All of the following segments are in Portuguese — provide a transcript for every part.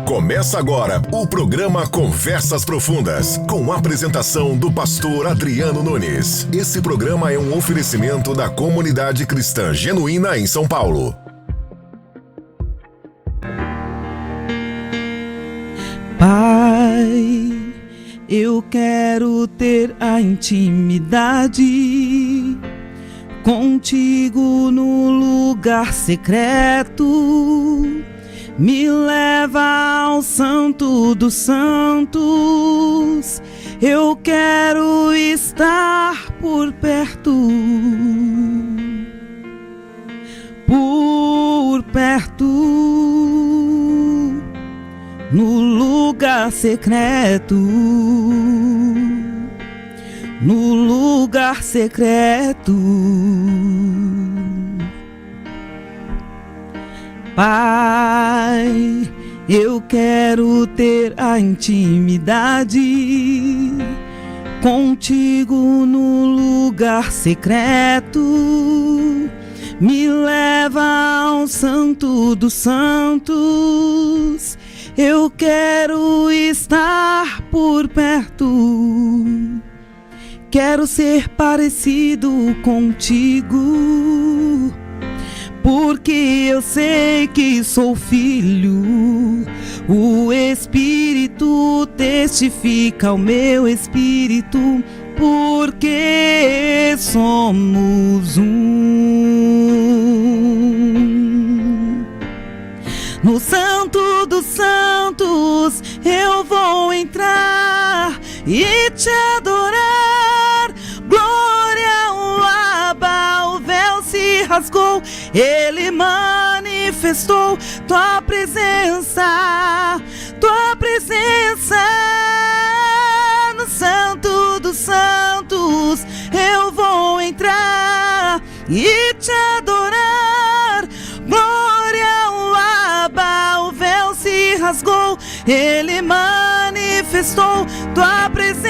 Começa agora o programa Conversas Profundas, com a apresentação do pastor Adriano Nunes. Esse programa é um oferecimento da Comunidade Cristã Genuína em São Paulo. Pai, eu quero ter a intimidade contigo no lugar secreto. Me leva ao Santo dos Santos. Eu quero estar por perto. Por perto. No lugar secreto. No lugar secreto. Pai, eu quero ter a intimidade contigo no lugar secreto. Me leva ao Santo dos Santos. Eu quero estar por perto. Quero ser parecido contigo, porque eu sei que sou filho. O Espírito testifica ao meu espírito, porque somos um. No Santo dos Santos eu vou entrar e te adorar. Glória, o Abba, o véu se rasgou, ele manifestou tua presença, tua presença. No Santo dos Santos eu vou entrar e te adorar. Glória, o Abba, o véu se rasgou, ele manifestou tua presença.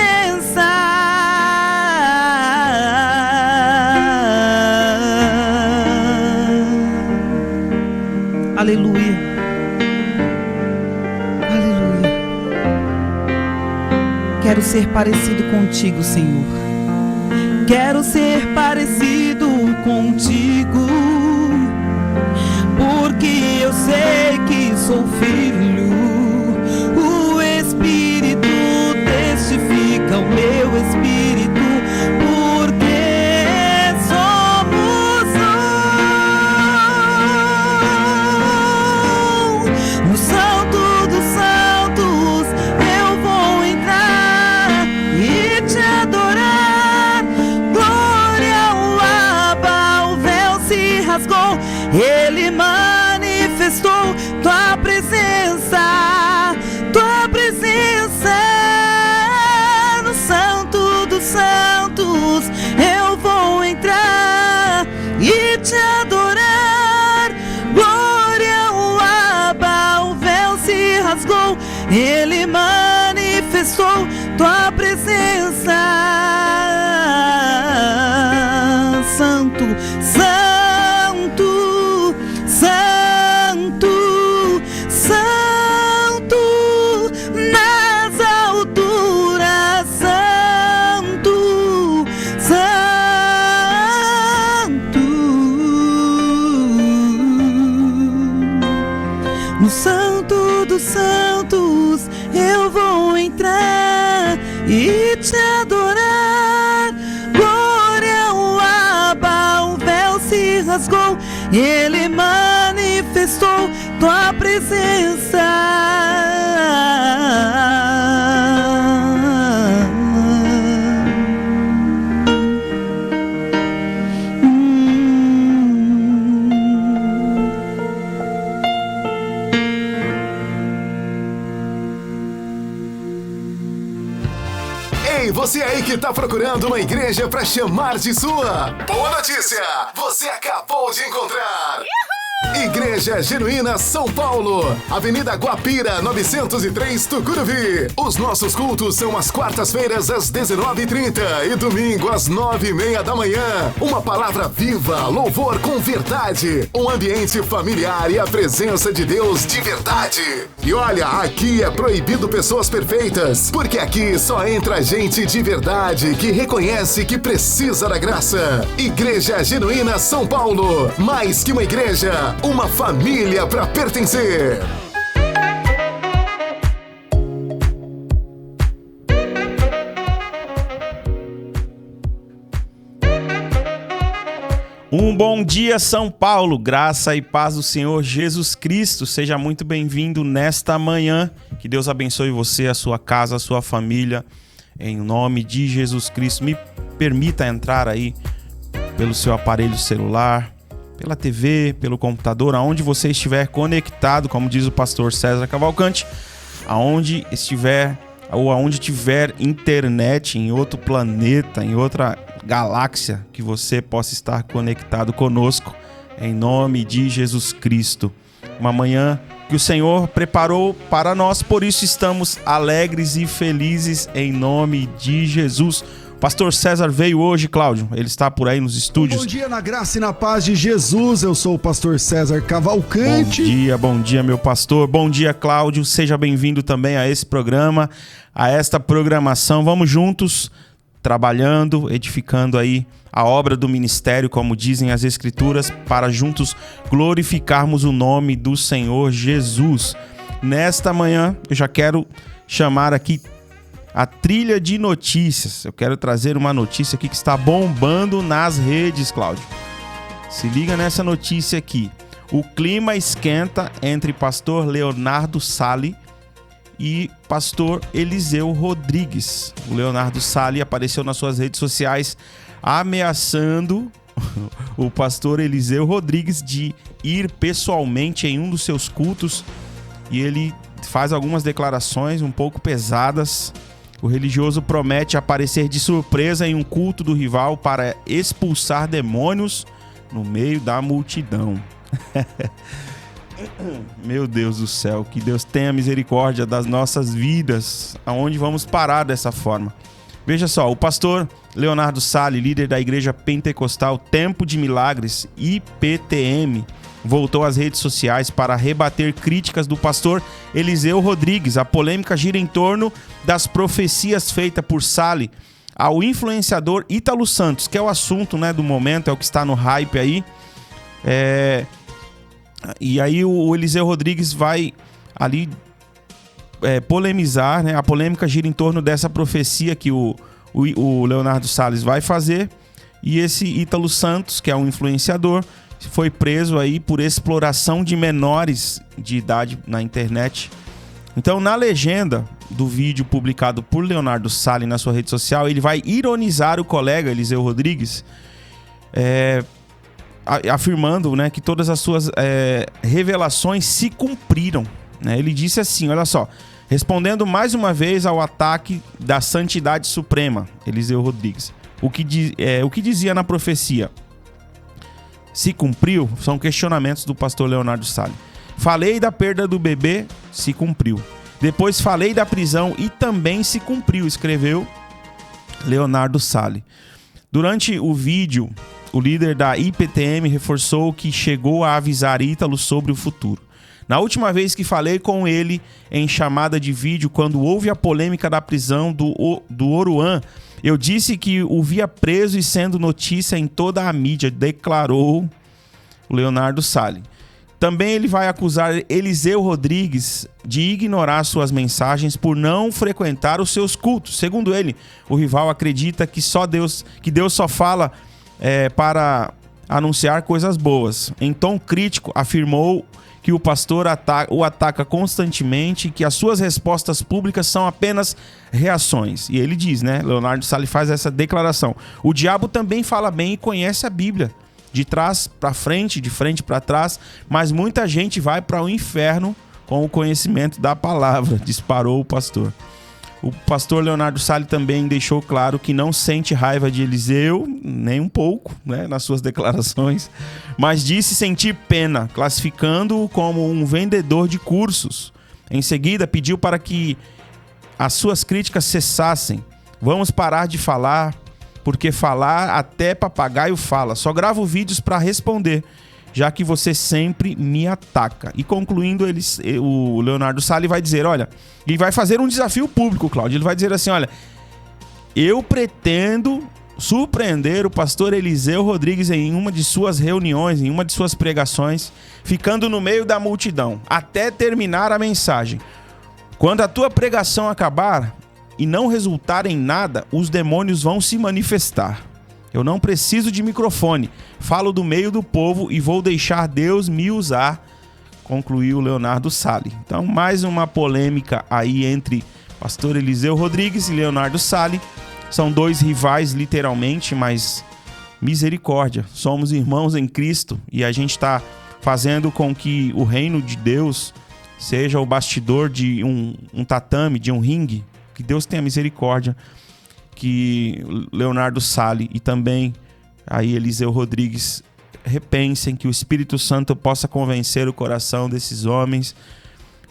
Aleluia, aleluia. Quero ser parecido contigo, Senhor. Quero ser parecido contigo, porque eu sei que sou filho. O Espírito testifica ao meu espírito, porque somos um. No Santo dos Santos eu vou entrar e te adorar. Glória, o Abba, o véu se rasgou, ele manifestou tua presença, tua presença. No Santo dos Santos eu vou entrar e te adorar. Glória, o Abba, o véu se rasgou, ele manifestou tua presença. Santo, Santo, Santo, Santo, nas alturas, Santo, Santo. No Santo dos Santos eu vou entrar e te adorar. Glória, o Abba, o véu se rasgou, ele manifestou tua presença. Ei, você aí que tá procurando uma igreja pra chamar de sua? Boa notícia! Você acabou de encontrar! Igreja Genuína São Paulo, Avenida Guapira, 903, Tucuruvi. Os nossos cultos são às quartas-feiras às 19h30 e domingo às 9h30 da manhã. Uma palavra viva, louvor com verdade, um ambiente familiar e a presença de Deus de verdade. E olha, aqui é proibido pessoas perfeitas, porque aqui só entra gente de verdade que reconhece que precisa da graça. Igreja Genuína São Paulo, mais que uma igreja, uma família para pertencer. Um bom dia, São Paulo, graça e paz do Senhor Jesus Cristo. Seja muito bem-vindo nesta manhã. Que Deus abençoe você, a sua casa, a sua família. Em nome de Jesus Cristo, me permita entrar aí pelo seu aparelho celular, pela TV, pelo computador, aonde você estiver conectado, como diz o pastor César Cavalcante, aonde estiver ou aonde tiver internet em outro planeta, em outra galáxia, que você possa estar conectado conosco, em nome de Jesus Cristo. Uma manhã que o Senhor preparou para nós, por isso estamos alegres e felizes em nome de Jesus. Pastor César veio hoje, Cláudio, ele está por aí nos estúdios. Bom dia na graça e na paz de Jesus, eu sou o pastor César Cavalcante. Bom dia meu pastor, bom dia Cláudio, seja bem-vindo também a esse programa, a esta programação. Vamos juntos, trabalhando, edificando aí a obra do ministério, como dizem as Escrituras, para juntos glorificarmos o nome do Senhor Jesus. Nesta manhã, eu já quero chamar aqui a trilha de notícias. Eu quero trazer uma notícia aqui que está bombando nas redes, Cláudio. Se liga nessa notícia aqui. O clima esquenta entre pastor Leonardo Sali e pastor Eliseu Rodrigues. O Leonardo Sali apareceu nas suas redes sociais ameaçando o pastor Eliseu Rodrigues de ir pessoalmente em um dos seus cultos, e ele faz algumas declarações um pouco pesadas. O religioso promete aparecer de surpresa em um culto do rival para expulsar demônios no meio da multidão. Meu Deus do céu, que Deus tenha misericórdia das nossas vidas. Aonde vamos parar dessa forma? Veja só, o pastor Leonardo Sali, líder da Igreja Pentecostal Tempo de Milagres, IPTM, voltou às redes sociais para rebater críticas do pastor Eliseu Rodrigues. A polêmica gira em torno das profecias feitas por Sali ao influenciador Ítalo Santos, que é o assunto, né, do momento, é o que está no hype aí. E aí o Eliseu Rodrigues vai ali polemizar, né? A polêmica gira em torno dessa profecia que o Leonardo Salles vai fazer, e esse Ítalo Santos, que é um influenciador, foi preso aí por exploração de menores de idade na internet. Então, na legenda do vídeo publicado por Leonardo Sali na sua rede social, ele vai ironizar o colega Eliseu Rodrigues, afirmando, né, que todas as suas revelações se cumpriram, né? Ele disse assim, olha só: respondendo mais uma vez ao ataque da santidade suprema, Eliseu Rodrigues, o que dizia na profecia se cumpriu? São questionamentos do pastor Leonardo Sali. Falei da perda do bebê, se cumpriu. Depois falei da prisão e também se cumpriu, escreveu Leonardo Sali. Durante o vídeo, o líder da IPTM reforçou que chegou a avisar Ítalo sobre o futuro. Na última vez que falei com ele em chamada de vídeo, quando houve a polêmica da prisão do Oruan, eu disse que o via preso e sendo notícia em toda a mídia, declarou o Leonardo Sali. Também ele vai acusar Eliseu Rodrigues de ignorar suas mensagens por não frequentar os seus cultos. Segundo ele, o rival acredita que Deus só fala para anunciar coisas boas. Em tom crítico, afirmou que o pastor o ataca constantemente e que as suas respostas públicas são apenas reações. E ele diz, né? Leonardo Sali faz essa declaração: o diabo também fala bem e conhece a Bíblia, de trás para frente, de frente para trás, mas muita gente vai para o inferno com o conhecimento da palavra, disparou o pastor. O pastor Leonardo Sali também deixou claro que não sente raiva de Eliseu, nem um pouco, né, nas suas declarações, mas disse sentir pena, classificando-o como um vendedor de cursos. Em seguida, pediu para que as suas críticas cessassem. Vamos parar de falar, porque falar até papagaio fala. Só gravo vídeos para responder, já que você sempre me ataca. E concluindo, o Leonardo Sali vai dizer, olha, ele vai fazer um desafio público, Cláudio. Ele vai dizer assim, olha, eu pretendo surpreender o pastor Eliseu Rodrigues em uma de suas reuniões, em uma de suas pregações, ficando no meio da multidão, até terminar a mensagem. Quando a tua pregação acabar e não resultar em nada, os demônios vão se manifestar. Eu não preciso de microfone, falo do meio do povo e vou deixar Deus me usar, concluiu Leonardo Sali. Então, mais uma polêmica aí entre pastor Eliseu Rodrigues e Leonardo Sali. São dois rivais, literalmente, mas misericórdia. Somos irmãos em Cristo e a gente está fazendo com que o reino de Deus seja o bastidor de um tatame, de um ringue. Que Deus tenha misericórdia. Que Leonardo Sali e também aí Eliseu Rodrigues repensem, que o Espírito Santo possa convencer o coração desses homens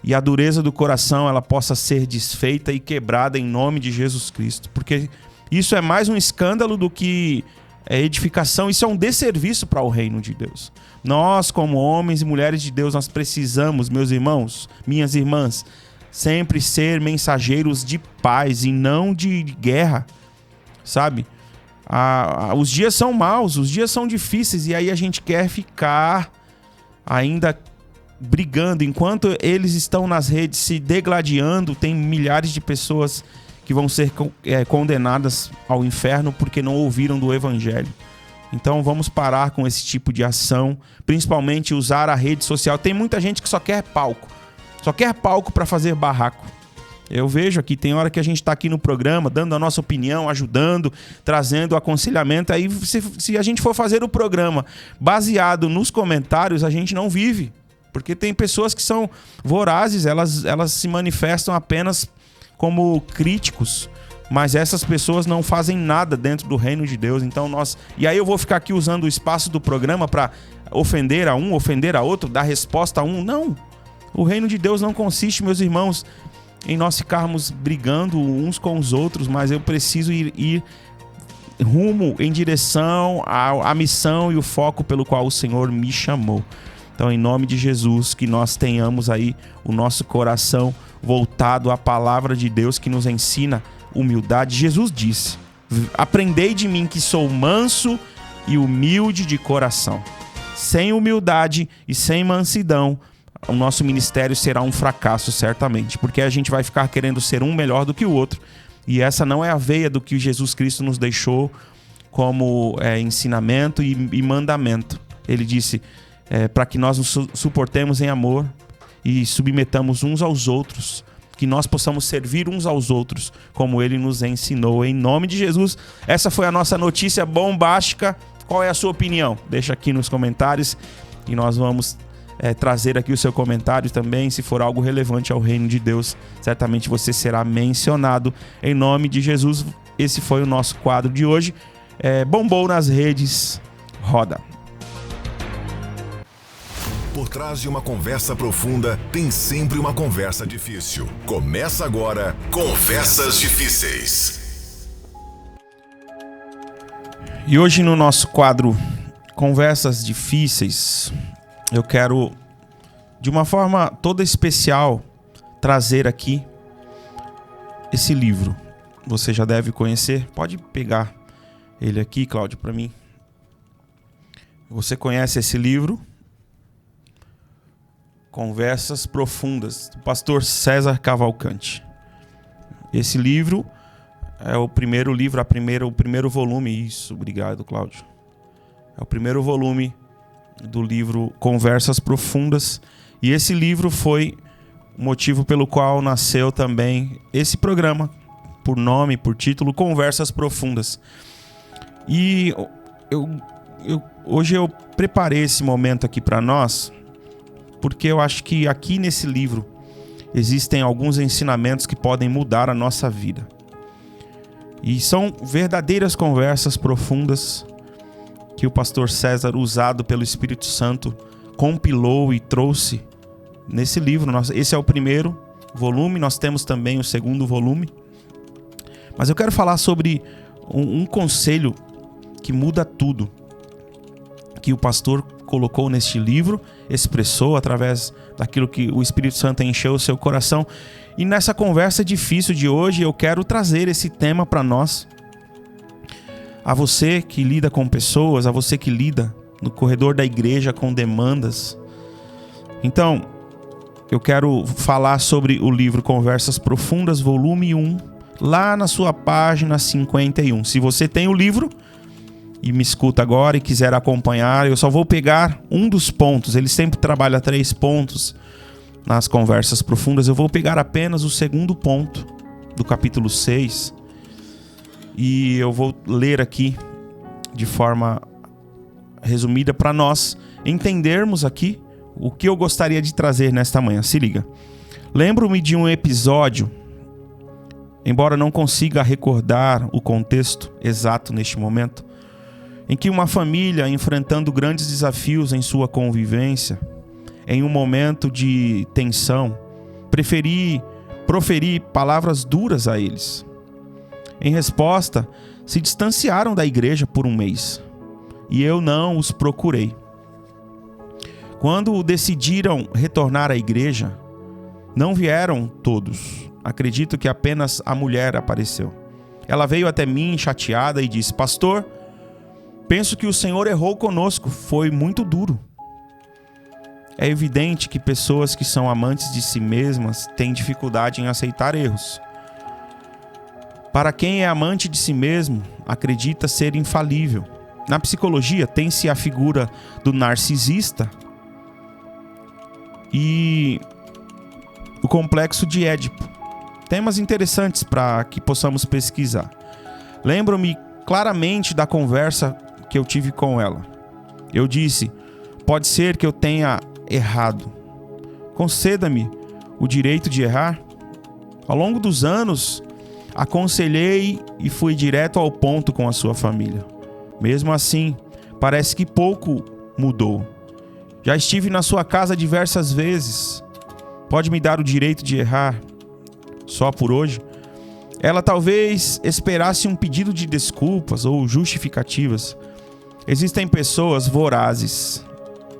e a dureza do coração ela possa ser desfeita e quebrada em nome de Jesus Cristo, porque isso é mais um escândalo do que edificação, isso é um desserviço para o reino de Deus. Nós, como homens e mulheres de Deus, nós precisamos, meus irmãos, minhas irmãs, sempre ser mensageiros de paz e não de guerra, sabe? Os dias são maus, os dias são difíceis e aí a gente quer ficar ainda brigando. Enquanto eles estão nas redes se degladiando, tem milhares de pessoas que vão ser condenadas ao inferno porque não ouviram do evangelho. Então vamos parar com esse tipo de ação, principalmente usar a rede social. Tem muita gente que só quer palco para fazer barraco. Eu vejo aqui, tem hora que a gente está aqui no programa, dando a nossa opinião, ajudando, trazendo aconselhamento. Aí se a gente for fazer o programa baseado nos comentários, a gente não vive. Porque tem pessoas que são vorazes, elas se manifestam apenas como críticos. Mas essas pessoas não fazem nada dentro do reino de Deus. Então E aí eu vou ficar aqui usando o espaço do programa para ofender a um, ofender a outro, dar resposta a um. Não. O reino de Deus não consiste, meus irmãos, em nós ficarmos brigando uns com os outros, mas eu preciso ir rumo em direção à missão e o foco pelo qual o Senhor me chamou. Então, em nome de Jesus, que nós tenhamos aí o nosso coração voltado à palavra de Deus que nos ensina humildade. Jesus disse, aprendei de mim que sou manso e humilde de coração. Sem humildade e sem mansidão, o nosso ministério será um fracasso, certamente, porque a gente vai ficar querendo ser um melhor do que o outro, e essa não é a veia do que Jesus Cristo nos deixou como ensinamento e mandamento. Ele disse para que nós nos suportemos em amor e submetamos uns aos outros, que nós possamos servir uns aos outros, como Ele nos ensinou, em nome de Jesus. Essa foi a nossa notícia bombástica. Qual é a sua opinião? Deixa aqui nos comentários e nós vamos trazer aqui o seu comentário também. Se for algo relevante ao reino de Deus, certamente você será mencionado em nome de Jesus. Esse foi o nosso quadro de hoje. Bombou nas redes, roda. Por trás de uma conversa profunda, tem sempre uma conversa difícil. Começa agora, Conversas Difíceis. E hoje no nosso quadro Conversas Difíceis, eu quero, de uma forma toda especial, trazer aqui esse livro. Você já deve conhecer. Pode pegar ele aqui, Cláudio, para mim. Você conhece esse livro? Conversas Profundas, do pastor César Cavalcante. Esse livro é o primeiro livro, o primeiro volume. Isso, obrigado, Cláudio. É o primeiro volume do livro Conversas Profundas. E esse livro foi o motivo pelo qual nasceu também esse programa, por nome, por título, Conversas Profundas. E hoje eu preparei esse momento aqui para nós, porque eu acho que aqui nesse livro existem alguns ensinamentos que podem mudar a nossa vida. E são verdadeiras conversas profundas que o pastor César, usado pelo Espírito Santo, compilou e trouxe nesse livro. Esse é o primeiro volume, nós temos também o segundo volume. Mas eu quero falar sobre um conselho que muda tudo, que o pastor colocou neste livro, expressou através daquilo que o Espírito Santo encheu o seu coração. E nessa conversa difícil de hoje, eu quero trazer esse tema para nós. A você que lida com pessoas, a você que lida no corredor da igreja com demandas. Então, eu quero falar sobre o livro Conversas Profundas, volume 1, lá na sua página 51. Se você tem o livro e me escuta agora e quiser acompanhar, eu só vou pegar um dos pontos. Ele sempre trabalha 3 pontos nas Conversas Profundas. Eu vou pegar apenas o segundo ponto do capítulo 6 e eu vou ler aqui de forma resumida para nós entendermos aqui o que eu gostaria de trazer nesta manhã. Se liga. Lembro-me de um episódio, embora não consiga recordar o contexto exato neste momento, em que uma família, enfrentando grandes desafios em sua convivência, em um momento de tensão, proferi palavras duras a eles. Em resposta, se distanciaram da igreja por um mês, e eu não os procurei. Quando decidiram retornar à igreja, não vieram todos. Acredito que apenas a mulher apareceu. Ela veio até mim chateada e disse: pastor, penso que o Senhor errou conosco, foi muito duro. É evidente que pessoas que são amantes de si mesmas têm dificuldade em aceitar erros. Para quem é amante de si mesmo, acredita ser infalível. Na psicologia, tem-se a figura do narcisista e o complexo de Édipo. Temas interessantes para que possamos pesquisar. Lembro-me claramente da conversa que eu tive com ela. Eu disse: pode ser que eu tenha errado. Conceda-me o direito de errar. Ao longo dos anos, aconselhei e fui direto ao ponto com a sua família. Mesmo assim, parece que pouco mudou. Já estive na sua casa diversas vezes. Pode me dar o direito de errar só por hoje? Ela talvez esperasse um pedido de desculpas ou justificativas. Existem pessoas vorazes.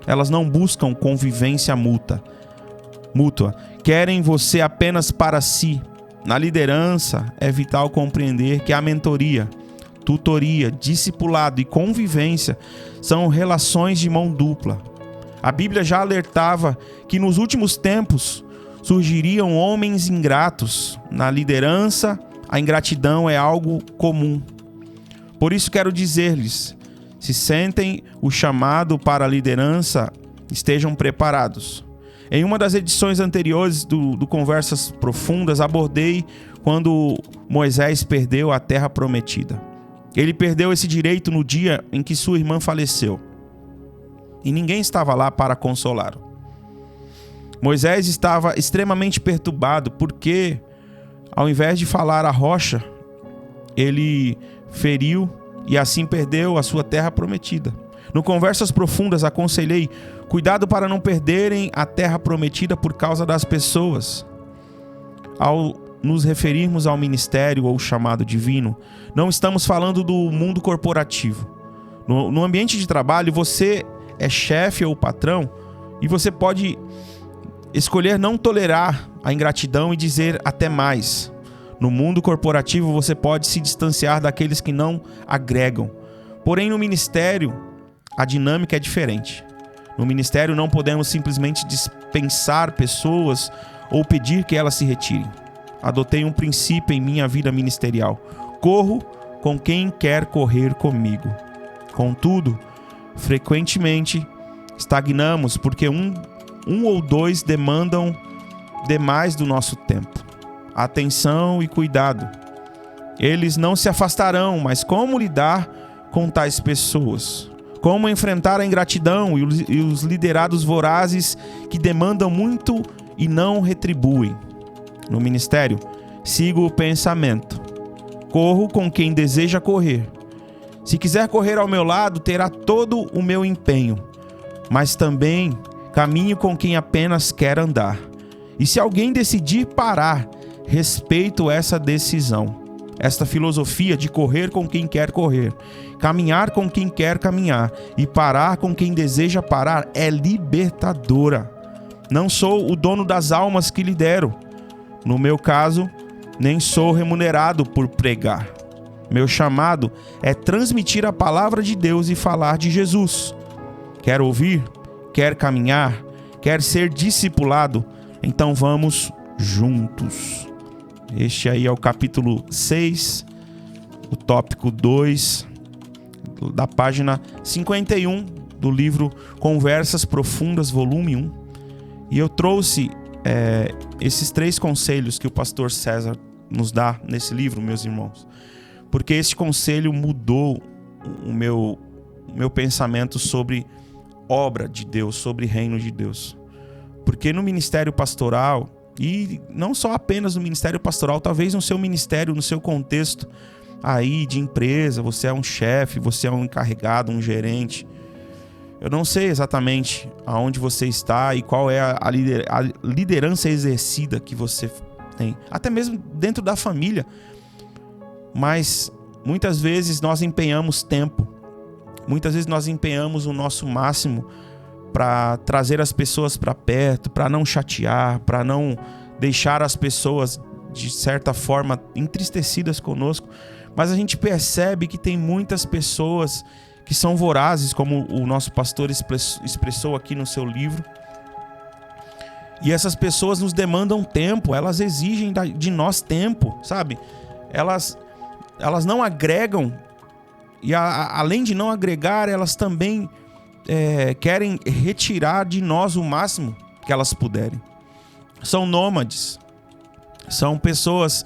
Elas não buscam convivência mútua. Querem você apenas para si. Na liderança, é vital compreender que a mentoria, tutoria, discipulado e convivência são relações de mão dupla. A Bíblia já alertava que nos últimos tempos surgiriam homens ingratos. Na liderança, a ingratidão é algo comum. Por isso quero dizer-lhes: se sentem o chamado para a liderança, estejam preparados. Em uma das edições anteriores do Conversas Profundas, abordei quando Moisés perdeu a terra prometida. Ele perdeu esse direito no dia em que sua irmã faleceu. E ninguém estava lá para consolá-lo. Moisés estava extremamente perturbado porque, ao invés de falar à rocha, ele feriu e assim perdeu a sua terra prometida. No Conversas Profundas aconselhei: cuidado para não perderem a terra prometida por causa das pessoas. Ao nos referirmos ao ministério ou chamado divino, não estamos falando do mundo corporativo. No ambiente de trabalho, você é chefe ou patrão e você pode escolher não tolerar a ingratidão e dizer até mais. No mundo corporativo, você pode se distanciar daqueles que não agregam. Porém, no ministério, a dinâmica é diferente. No ministério, não podemos simplesmente dispensar pessoas ou pedir que elas se retirem. Adotei um princípio em minha vida ministerial: corro com quem quer correr comigo. Contudo, frequentemente estagnamos porque um ou dois demandam demais do nosso tempo. Atenção e cuidado. Eles não se afastarão, mas como lidar com tais pessoas? Como enfrentar a ingratidão e os liderados vorazes que demandam muito e não retribuem. No ministério, sigo o pensamento. Corro com quem deseja correr. Se quiser correr ao meu lado, terá todo o meu empenho, mas também caminho com quem apenas quer andar. E se alguém decidir parar, respeito essa decisão. Esta filosofia de correr com quem quer correr, caminhar com quem quer caminhar e parar com quem deseja parar é libertadora. Não sou o dono das almas que lidero. No meu caso, nem sou remunerado por pregar. Meu chamado é transmitir a palavra de Deus e falar de Jesus. Quer ouvir? Quer caminhar? Quer ser discipulado? Então vamos juntos. Este aí é o capítulo 6, o tópico 2, da página 51 do livro Conversas Profundas, volume 1. E eu trouxe esses 3 conselhos que o pastor César nos dá nesse livro, meus irmãos, porque esse conselho mudou o meu pensamento sobre obra de Deus, sobre reino de Deus. Porque no ministério pastoral, e não só apenas no ministério pastoral, talvez no seu ministério, no seu contexto aí de empresa, você é um chefe, você é um encarregado, um gerente. Eu não sei exatamente aonde você está e qual é a liderança exercida que você tem, até mesmo dentro da família. Mas muitas vezes nós empenhamos tempo, muitas vezes nós empenhamos o nosso máximo para trazer as pessoas para perto, para não chatear, para não deixar as pessoas, de certa forma, entristecidas conosco. Mas a gente percebe que tem muitas pessoas que são vorazes, como o nosso pastor expressou aqui no seu livro. E essas pessoas nos demandam tempo, elas exigem de nós tempo, sabe? Elas não agregam, e além de não agregar, elas também querem retirar de nós o máximo que elas puderem. São nômades, são pessoas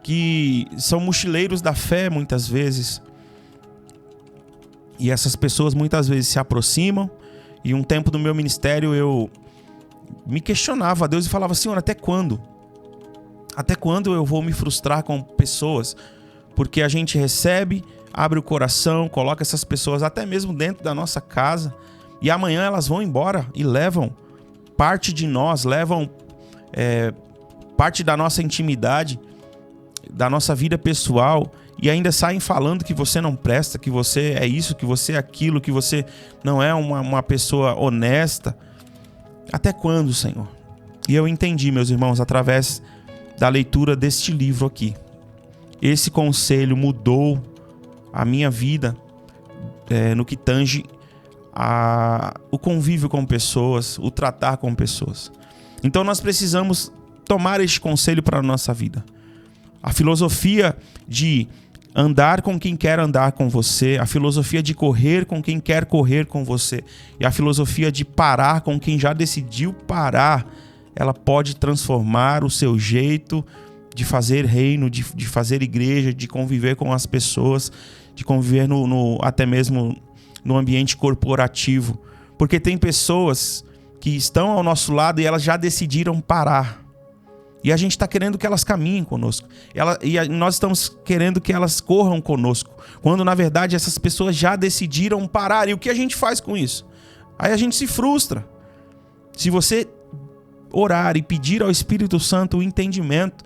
que são mochileiros da fé muitas vezes. E essas pessoas muitas vezes se aproximam. E um tempo do meu ministério eu me questionava a Deus e falava: Senhor, até quando? Até quando eu vou me frustrar com pessoas? Porque a gente recebe, abre o coração, coloca essas pessoas até mesmo dentro da nossa casa, e amanhã elas vão embora e levam parte de nós, levam parte da nossa intimidade, da nossa vida pessoal, e ainda saem falando que você não presta, que você é isso, que você é aquilo, que você não é uma pessoa honesta. Até quando, Senhor? E eu entendi, meus irmãos, através da leitura deste livro aqui. Esse conselho mudou a minha vida no que tange o convívio com pessoas, o tratar com pessoas. Então nós precisamos tomar este conselho para a nossa vida. A filosofia de andar com quem quer andar com você, a filosofia de correr com quem quer correr com você, e a filosofia de parar com quem já decidiu parar, ela pode transformar o seu jeito de fazer reino, de fazer igreja, de conviver com as pessoas, de conviver até mesmo no ambiente corporativo. Porque tem pessoas que estão ao nosso lado e elas já decidiram parar. E a gente está querendo que elas caminhem conosco. Nós estamos querendo que elas corram conosco. Quando, na verdade, essas pessoas já decidiram parar. E o que a gente faz com isso? Aí a gente se frustra. Se você orar e pedir ao Espírito Santo o entendimento,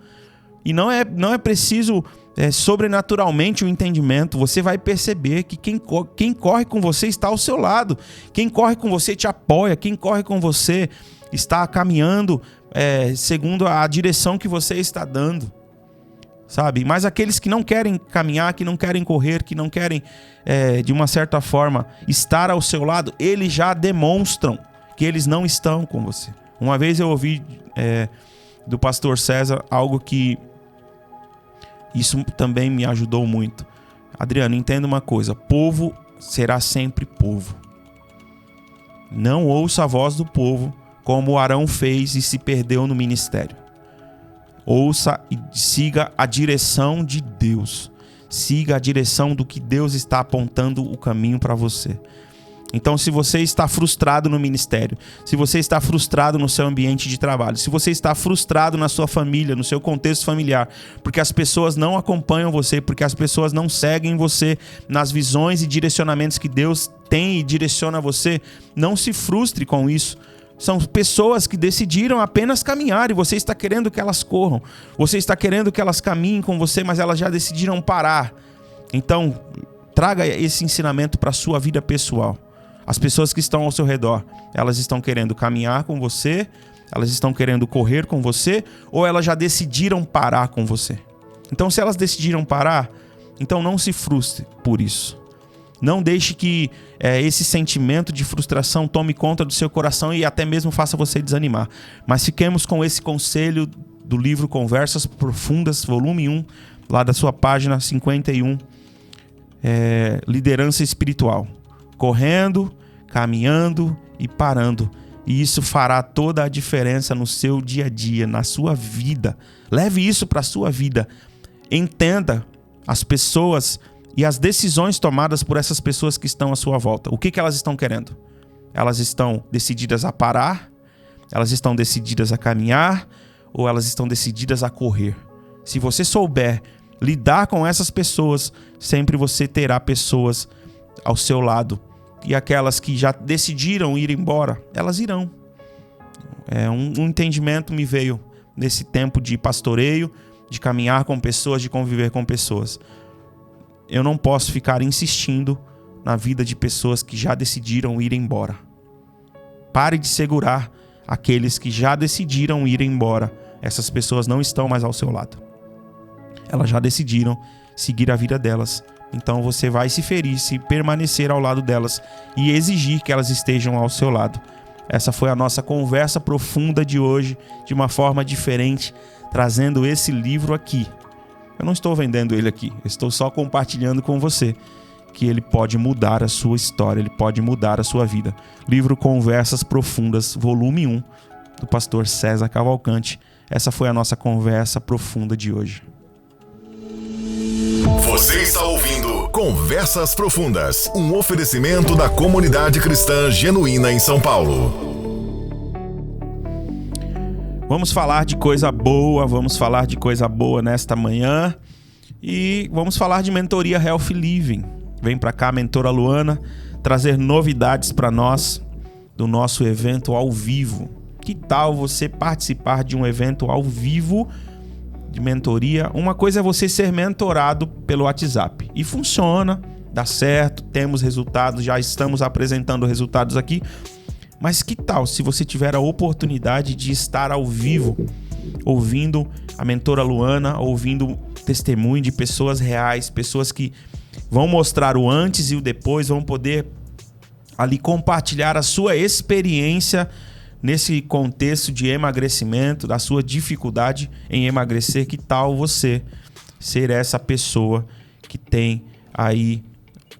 e não é preciso sobrenaturalmente o entendimento, você vai perceber que quem corre com você está ao seu lado. Quem corre com você te apoia. Quem corre com você está caminhando segundo a direção que você está dando, sabe? Mas aqueles que não querem caminhar, que não querem correr, que não querem, de uma certa forma, estar ao seu lado, eles já demonstram que eles não estão com você. Uma vez eu ouvi do pastor César algo que isso também me ajudou muito. Adriano, entenda uma coisa: povo será sempre povo. Não ouça a voz do povo, como Arão fez e se perdeu no ministério. Ouça e siga a direção de Deus. Siga a direção do que Deus está apontando o caminho para você. Então, se você está frustrado no ministério, se você está frustrado no seu ambiente de trabalho, se você está frustrado na sua família, no seu contexto familiar, porque as pessoas não acompanham você, porque as pessoas não seguem você nas visões e direcionamentos que Deus tem e direciona você, não se frustre com isso. São pessoas que decidiram apenas caminhar e você está querendo que elas corram. Você está querendo que elas caminhem com você, mas elas já decidiram parar. Então, traga esse ensinamento para a sua vida pessoal. As pessoas que estão ao seu redor, elas estão querendo caminhar com você, elas estão querendo correr com você, ou elas já decidiram parar com você? Então, se elas decidiram parar, então não se frustre por isso. Não deixe que esse sentimento de frustração tome conta do seu coração e até mesmo faça você desanimar. Mas fiquemos com esse conselho do livro Conversas Profundas, volume 1, lá da sua página 51, liderança espiritual. Correndo, caminhando e parando. E isso fará toda a diferença no seu dia a dia, na sua vida. Leve isso para a sua vida. Entenda as pessoas e as decisões tomadas por essas pessoas que estão à sua volta. O que elas estão querendo? Elas estão decididas a parar? Elas estão decididas a caminhar? Ou elas estão decididas a correr? Se você souber lidar com essas pessoas, sempre você terá pessoas ao seu lado. E aquelas que já decidiram ir embora, elas irão. Um entendimento me veio nesse tempo de pastoreio, de caminhar com pessoas, de conviver com pessoas. Eu não posso ficar insistindo na vida de pessoas que já decidiram ir embora. Pare de segurar aqueles que já decidiram ir embora. Essas pessoas não estão mais ao seu lado. Elas já decidiram seguir a vida delas. Então você vai se ferir se permanecer ao lado delas e exigir que elas estejam ao seu lado. Essa foi a nossa conversa profunda de hoje, de uma forma diferente, trazendo esse livro aqui. Eu não estou vendendo ele aqui, eu estou só compartilhando com você que ele pode mudar a sua história, ele pode mudar a sua vida. Livro Conversas Profundas, volume 1, do pastor César Cavalcante. Essa foi a nossa conversa profunda de hoje. Você está ouvindo Conversas Profundas, um oferecimento da Comunidade Cristã Genuína em São Paulo. Vamos falar de coisa boa, nesta manhã. E vamos falar de mentoria Health Living. Vem para cá, mentora Luana, trazer novidades para nós do nosso evento ao vivo. Que tal você participar de um evento ao vivo de mentoria? Uma coisa é você ser mentorado pelo WhatsApp. E funciona, dá certo, temos resultados, já estamos apresentando resultados aqui. Mas que tal se você tiver a oportunidade de estar ao vivo, ouvindo a mentora Luana, ouvindo testemunho de pessoas reais, pessoas que vão mostrar o antes e o depois, vão poder ali compartilhar a sua experiência nesse contexto de emagrecimento, da sua dificuldade em emagrecer. Que tal você ser essa pessoa que tem aí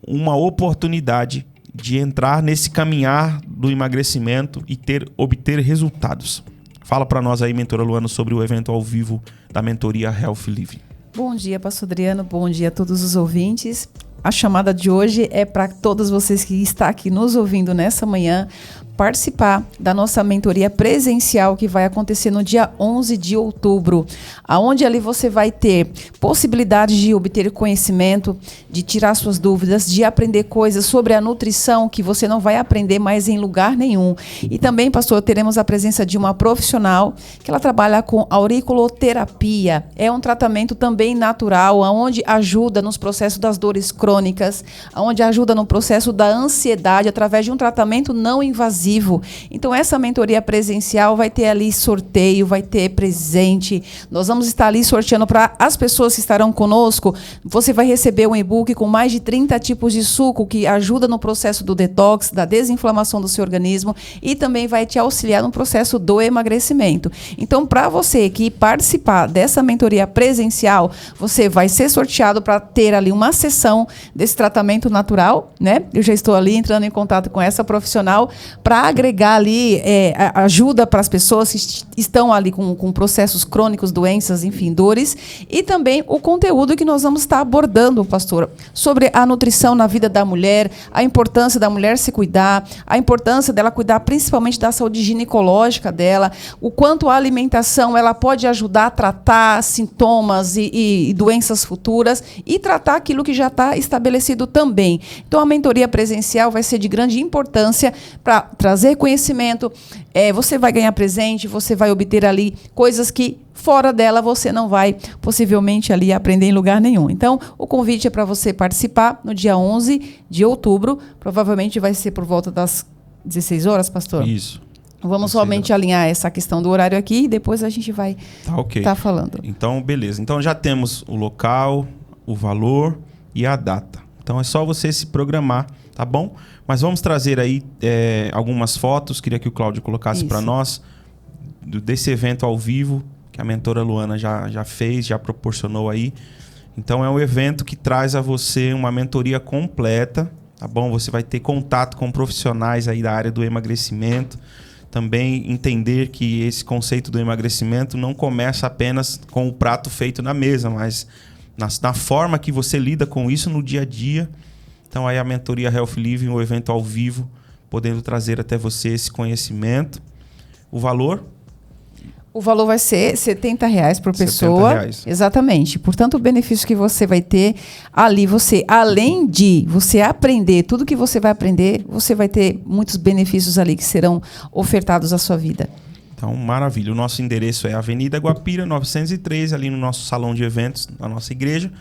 uma oportunidade de entrar nesse caminhar do emagrecimento e obter resultados? Fala para nós aí, mentora Luana, sobre o evento ao vivo da mentoria Health Living. Bom dia, pastor Adriano. Bom dia a todos os ouvintes. A chamada de hoje é para todos vocês que estão aqui nos ouvindo nessa manhã participar da nossa mentoria presencial que vai acontecer no dia 11 de outubro, aonde ali você vai ter possibilidade de obter conhecimento, de tirar suas dúvidas, de aprender coisas sobre a nutrição que você não vai aprender mais em lugar nenhum. E também, pastor, teremos a presença de uma profissional que ela trabalha com auriculoterapia. É um tratamento também natural, onde ajuda nos processos das dores crônicas, onde ajuda no processo da ansiedade através de um tratamento não invasivo. Então essa mentoria presencial vai ter ali sorteio, vai ter presente. Nós vamos estar ali sorteando para as pessoas que estarão conosco. Você vai receber um e-book com mais de 30 tipos de suco que ajuda no processo do detox, da desinflamação do seu organismo e também vai te auxiliar no processo do emagrecimento. Então, para você que participar dessa mentoria presencial, você vai ser sorteado para ter ali uma sessão desse tratamento natural, né? Eu já estou ali entrando em contato com essa profissional para para agregar ali ajuda para as pessoas que estão ali com processos crônicos, doenças, enfim, dores. E também o conteúdo que nós vamos estar abordando, pastor, sobre a nutrição na vida da mulher, a importância da mulher se cuidar, a importância dela cuidar principalmente da saúde ginecológica dela, o quanto a alimentação ela pode ajudar a tratar sintomas e doenças futuras e tratar aquilo que já está estabelecido também. Então, a mentoria presencial vai ser de grande importância para trazer conhecimento. Você vai ganhar presente, você vai obter ali coisas que fora dela você não vai possivelmente ali aprender em lugar nenhum. Então, o convite é para você participar no dia 11 de outubro. Provavelmente vai ser por volta das 16 horas, pastor? Isso. Vamos somente alinhar essa questão do horário aqui e depois a gente vai estar falando. Então, beleza. Então, já temos o local, o valor e a data. Então, é só você se programar, tá bom? Mas vamos trazer aí algumas fotos. Queria que o Cláudio colocasse para nós desse evento ao vivo que a mentora Luana já fez, já proporcionou aí. Então, é um evento que traz a você uma mentoria completa, tá bom? Você vai ter contato com profissionais aí da área do emagrecimento. Também entender que esse conceito do emagrecimento não começa apenas com o prato feito na mesa, mas na forma que você lida com isso no dia a dia. Então aí a mentoria Health Living, o evento ao vivo, podendo trazer até você esse conhecimento. O valor? O valor vai ser R$70 por pessoa. R$70. Exatamente. Portanto, o benefício que você vai ter ali, além de você aprender tudo que você vai aprender, você vai ter muitos benefícios ali que serão ofertados à sua vida. Então, maravilha. O nosso endereço é Avenida Guapira, 913, ali no nosso salão de eventos, da nossa igreja.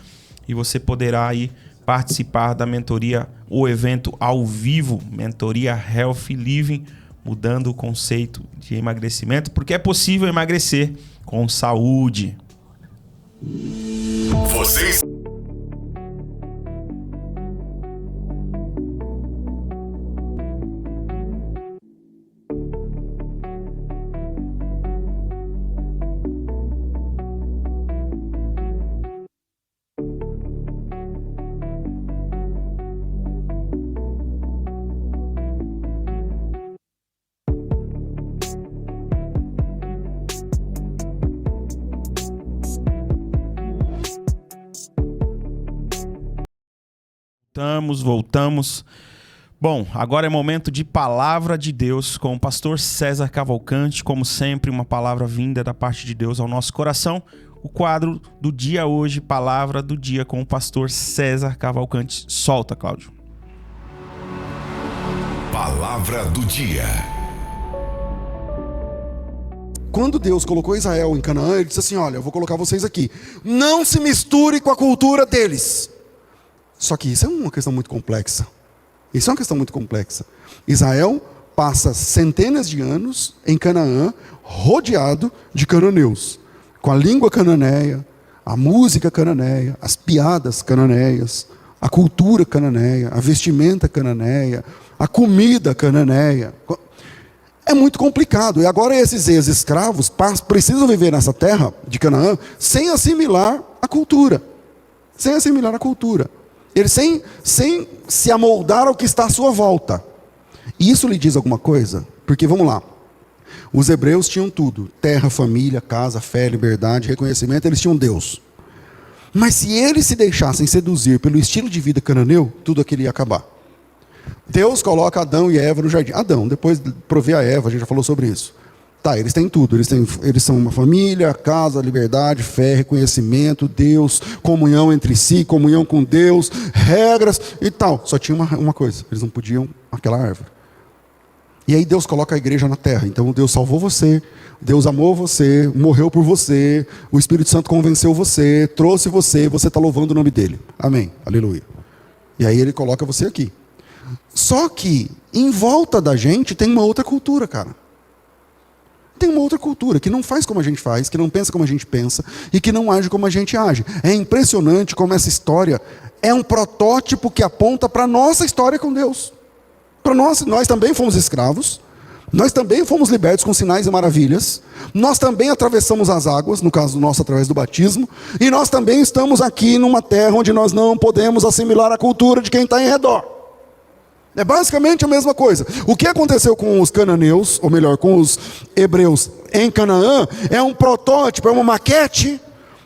E você poderá aí participar da mentoria, o evento ao vivo, mentoria Health Living, mudando o conceito de emagrecimento, porque é possível emagrecer com saúde. Vocês... Voltamos. Bom, agora é momento de Palavra de Deus com o pastor César Cavalcante. Como sempre, uma palavra vinda da parte de Deus ao nosso coração. O quadro do dia hoje, Palavra do Dia com o pastor César Cavalcante. Solta, Cláudio. Palavra do Dia. Quando Deus colocou Israel em Canaã, ele disse assim: olha, eu vou colocar vocês aqui. Não se misture com a cultura deles. Só que isso é uma questão muito complexa. Isso é uma questão muito complexa. Israel passa centenas de anos em Canaã, rodeado de cananeus, com a língua cananeia, a música cananeia, as piadas cananeias, a cultura cananeia, a vestimenta cananeia, a comida cananeia. É muito complicado. E agora esses ex-escravos precisam viver nessa terra de Canaã sem assimilar a cultura. Sem assimilar a cultura. Eles sem se amoldar ao que está à sua volta. E isso lhe diz alguma coisa? Porque, vamos lá, os hebreus tinham tudo: terra, família, casa, fé, liberdade, reconhecimento. Eles tinham Deus. Mas se eles se deixassem seduzir pelo estilo de vida cananeu, tudo aquilo ia acabar. Deus coloca Adão e Eva no jardim. Adão, depois provê a Eva, a gente já falou sobre isso. Tá, eles têm tudo, eles são uma família, casa, liberdade, fé, reconhecimento, Deus, comunhão entre si, comunhão com Deus, regras e tal. Só tinha uma coisa: eles não podiam aquela árvore. E aí Deus coloca a igreja na terra. Então Deus salvou você, Deus amou você, morreu por você, o Espírito Santo convenceu você, trouxe você, você está louvando o nome dele. Amém, aleluia. E aí ele coloca você aqui. Só que em volta da gente tem uma outra cultura, cara. Tem uma outra cultura que não faz como a gente faz, que não pensa como a gente pensa e que não age como a gente age. É impressionante como essa história é um protótipo que aponta para a nossa história com Deus. Para nós também fomos escravos, nós também fomos libertos com sinais e maravilhas, nós também atravessamos as águas, no caso nosso através do batismo, e nós também estamos aqui numa terra onde nós não podemos assimilar a cultura de quem está em redor. É basicamente a mesma coisa. O que aconteceu com os cananeus, ou melhor, com os hebreus em Canaã, é um protótipo, é uma maquete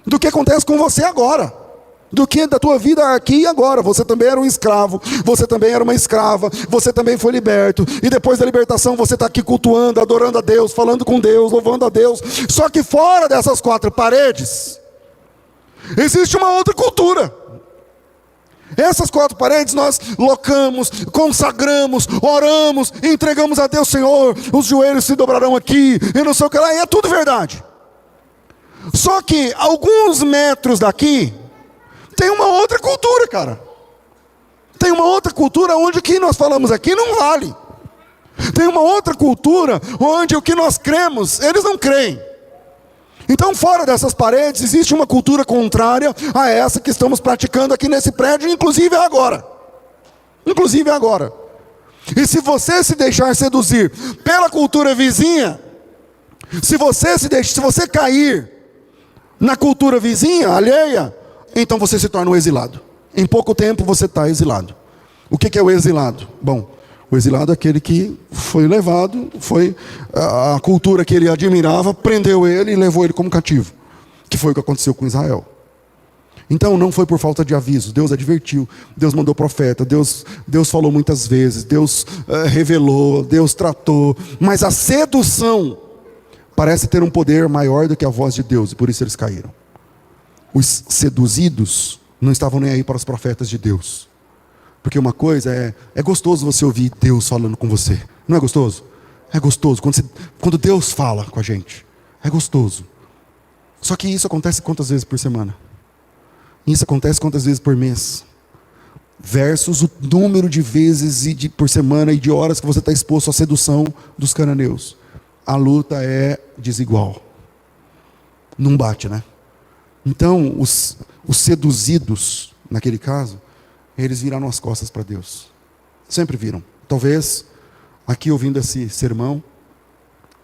do que acontece com você agora. Do que da tua vida aqui e agora. Você também era um escravo, você também era uma escrava, você também foi liberto. E depois da libertação você está aqui cultuando, adorando a Deus, falando com Deus, louvando a Deus. Só que fora dessas 4 paredes, existe uma outra cultura. Essas 4 paredes nós locamos, consagramos, oramos, entregamos a Deus. Senhor, os joelhos se dobrarão aqui, e não sei o que lá, e é tudo verdade. Só que alguns metros daqui tem uma outra cultura, cara. Tem uma outra cultura onde o que nós falamos aqui não vale. Tem uma outra cultura onde o que nós cremos, eles não creem. Então, fora dessas paredes, existe uma cultura contrária a essa que estamos praticando aqui nesse prédio, inclusive agora. Inclusive agora. E se você se deixar seduzir pela cultura vizinha, se você cair na cultura vizinha, alheia, então você se torna um exilado. Em pouco tempo você está exilado. O que é o exilado? Bom, o exilado é aquele que foi levado, a cultura que ele admirava, prendeu ele e levou ele como cativo. Que foi o que aconteceu com Israel. Então não foi por falta de aviso, Deus advertiu, Deus mandou profeta, Deus falou muitas vezes, Deus revelou, Deus tratou. Mas a sedução parece ter um poder maior do que a voz de Deus, e por isso eles caíram. Os seduzidos não estavam nem aí para os profetas de Deus. Porque uma coisa é gostoso você ouvir Deus falando com você. Não é gostoso? É gostoso. Quando Deus fala com a gente, é gostoso. Só que isso acontece quantas vezes por semana? Isso acontece quantas vezes por mês? Versus o número de vezes por semana e de horas que você está exposto à sedução dos cananeus. A luta é desigual. Não bate, né? Então, os seduzidos, naquele caso, eles viraram as costas para Deus. Sempre viram. Talvez, aqui ouvindo esse sermão,